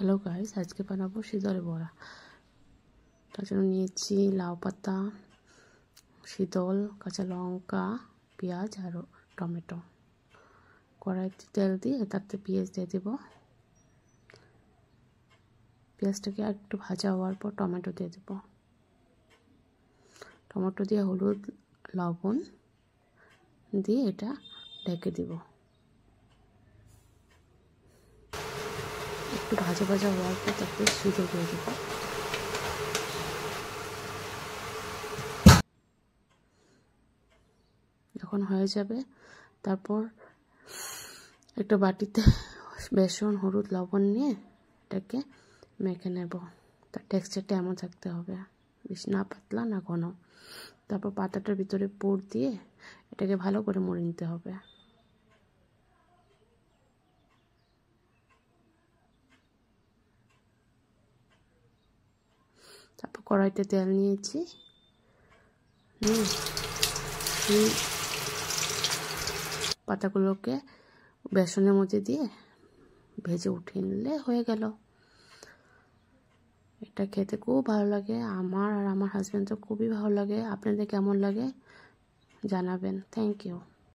Hello guys, আজকে বানাবো শীতল বড়া। তার জন্য নিয়েছি লাউ পাতা, শীতল, কাঁচা লঙ্কা, পেঁয়াজ আর টমেটো। কড়াইতে তেল দিয়ে তাতে পেঁয়াজ দিয়ে দেব। পেঁয়াজটাকে একটু ভাজা হওয়ার পর টমেটো দিয়ে দেব। টমেটো দিয়ে হলুদ, লবণ দিয়ে এটা ঢেকে দেব। একটু ভাজা ভাজা হওয়ার পর তাতে শীতল দিয়ে দেব। যখন হয়ে যাবে তারপর একটা বাটিতে বেসন, হলুদ, লবণ নিয়ে এটাকে মেখে নেব। তার টেক্সচারটা এমন থাকতে হবে, বেশ না পাতলা না ঘন। তারপর পাতাটার ভিতরে পুর দিয়ে এটাকে ভালো করে মুড়ে নিতে হবে। তারপর কড়াইতে তেল নিয়েছি, পাতাগুলোকে বেসনের মধ্যে দিয়ে ভেজে উঠিয়ে নিলে হয়ে গেল। এটা খেতে খুব ভালো লাগে, আমার আর আমার হাজব্যান্ড তো খুবই ভালো লাগে। আপনাদের কেমন লাগে জানাবেন। Thank you.